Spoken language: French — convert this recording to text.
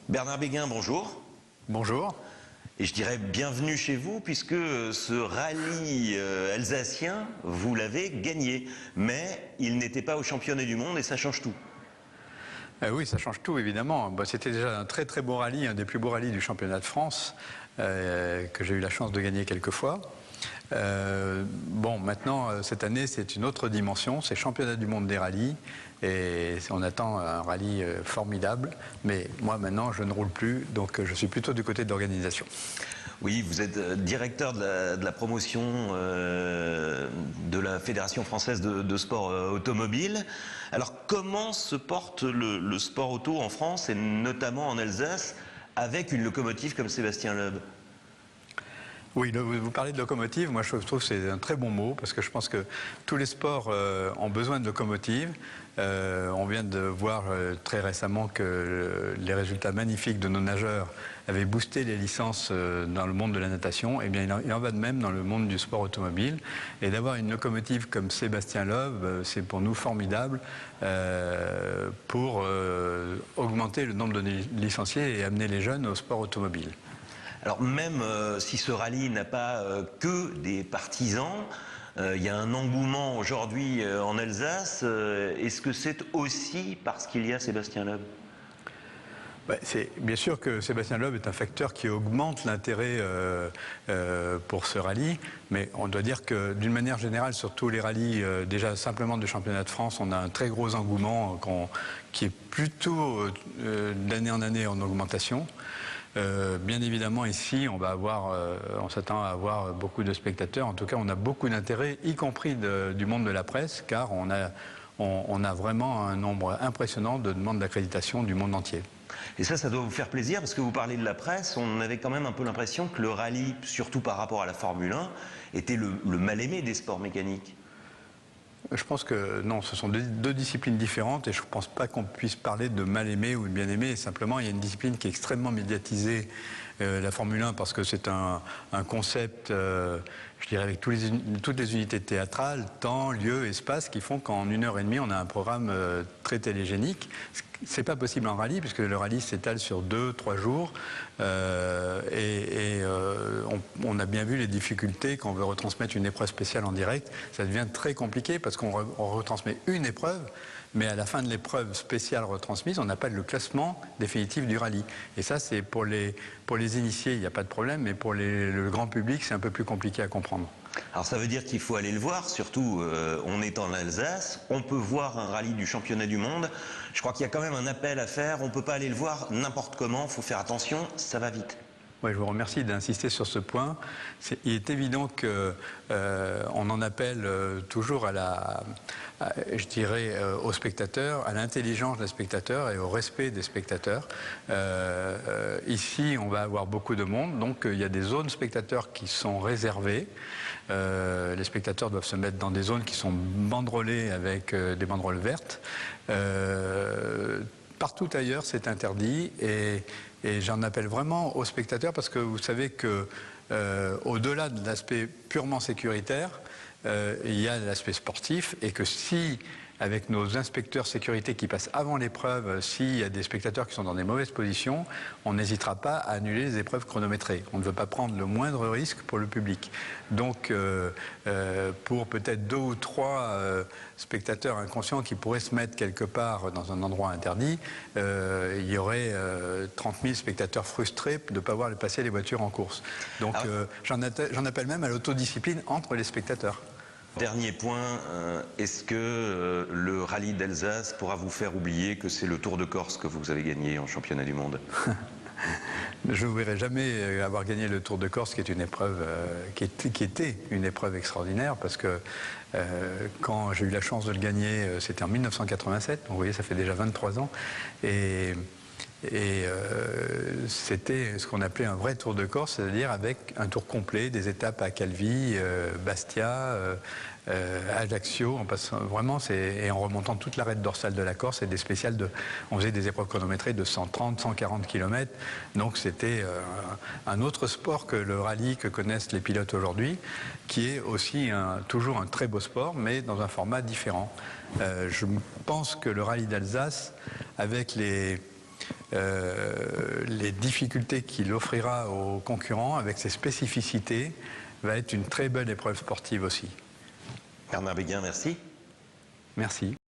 Bernard Béguin, bonjour. Bonjour. Et je dirais bienvenue chez vous puisque ce rallye alsacien, vous l'avez gagné. Mais il n'était pas au championnat du monde et ça change tout. Oui, ça change tout évidemment. C'était déjà un très très beau rallye, un des plus beaux rallyes du championnat de France que j'ai eu la chance de gagner quelques fois. Maintenant, cette année, c'est une autre dimension, c'est championnat du monde des rallyes et on attend un rallye formidable. Mais moi, maintenant, je ne roule plus, donc je suis plutôt du côté de l'organisation. Oui, vous êtes directeur de la promotion de la Fédération française de sport automobile. Alors, comment se porte le sport auto en France et notamment en Alsace avec une locomotive comme Sébastien Loeb ? Oui, vous parlez de locomotive, moi je trouve que c'est un très bon mot parce que je pense que tous les sports ont besoin de locomotive. On vient de voir très récemment que les résultats magnifiques de nos nageurs avaient boosté les licences dans le monde de la natation. Eh bien, il en va de même dans le monde du sport automobile. Et d'avoir une locomotive comme Sébastien Loeb, c'est pour nous formidable pour augmenter le nombre de licenciés et amener les jeunes au sport automobile. Alors même si ce rallye n'a pas que des partisans, il y a un engouement aujourd'hui en Alsace. Est-ce que c'est aussi parce qu'il y a Sébastien Loeb ? C'est bien sûr que Sébastien Loeb est un facteur qui augmente l'intérêt pour ce rallye, mais on doit dire que d'une manière générale, sur tous les rallyes, déjà simplement du championnat de France, on a un très gros engouement qui est plutôt d'année en année en augmentation. Bien évidemment, ici, on s'attend à avoir beaucoup de spectateurs. En tout cas, on a beaucoup d'intérêt, y compris du monde de la presse, car on a vraiment un nombre impressionnant de demandes d'accréditation du monde entier. Et ça doit vous faire plaisir, parce que vous parlez de la presse, on avait quand même un peu l'impression que le rallye, surtout par rapport à la Formule 1, était le mal-aimé des sports mécaniques. Je pense que non, ce sont deux disciplines différentes et je ne pense pas qu'on puisse parler de mal-aimé ou de bien-aimé. Simplement, il y a une discipline qui est extrêmement médiatisée, la Formule 1, parce que c'est un concept, je dirais, avec toutes les unités théâtrales, temps, lieu, espace, qui font qu'en 1h30, on a un programme très télégénique. C'est pas possible en rallye, puisque le rallye s'étale sur 2-3 jours. On a bien vu les difficultés quand on veut retransmettre une épreuve spéciale en direct. Ça devient très compliqué parce qu'on retransmet une épreuve, mais à la fin de l'épreuve spéciale retransmise, on n'a pas le classement définitif du rallye. Et ça, c'est pour les initiés, il n'y a pas de problème, mais pour le grand public, c'est un peu plus compliqué à comprendre. Alors ça veut dire qu'il faut aller le voir, surtout on est en Alsace, on peut voir un rallye du championnat du monde. Je crois qu'il y a quand même un appel à faire, on ne peut pas aller le voir n'importe comment, il faut faire attention, ça va vite. Oui, je vous remercie d'insister sur ce point. Il est évident qu'on en appelle toujours aux spectateurs, à l'intelligence des spectateurs et au respect des spectateurs. Ici, on va avoir beaucoup de monde, donc il y a des zones spectateurs qui sont réservées. Les spectateurs doivent se mettre dans des zones qui sont banderolées avec des banderoles vertes. Partout ailleurs, c'est interdit et j'en appelle vraiment aux spectateurs parce que vous savez que au-delà de l'aspect purement sécuritaire, il y a l'aspect sportif et que si, avec nos inspecteurs sécurité qui passent avant l'épreuve, s'il y a des spectateurs qui sont dans des mauvaises positions, on n'hésitera pas à annuler les épreuves chronométrées. On ne veut pas prendre le moindre risque pour le public. Donc, pour peut-être 2 ou 3 spectateurs inconscients qui pourraient se mettre quelque part dans un endroit interdit, il y aurait 30 000 spectateurs frustrés de ne pas voir passer les voitures en course. Donc, j'en appelle même à l'autodiscipline entre les spectateurs. Dernier point, est-ce que le rallye d'Alsace pourra vous faire oublier que c'est le Tour de Corse que vous avez gagné en championnat du monde ? Je ne verrai jamais avoir gagné le Tour de Corse, qui est une épreuve qui était une épreuve extraordinaire, parce que quand j'ai eu la chance de le gagner, c'était en 1987, donc vous voyez, ça fait déjà 23 ans, et c'était ce qu'on appelait un vrai Tour de Corse, c'est-à-dire avec un tour complet, des étapes à Calvi, Bastia, Ajaccio, et en remontant toute l'arête dorsale de la Corse, et des spéciales on faisait des épreuves chronométrées de 130, 140 km, donc c'était un autre sport que le rallye que connaissent les pilotes aujourd'hui, qui est aussi toujours un très beau sport, mais dans un format différent. Je pense que le rallye d'Alsace, avec les les difficultés qu'il offrira aux concurrents, avec ses spécificités, va être une très belle épreuve sportive aussi. Bernard Béguin, merci. Merci.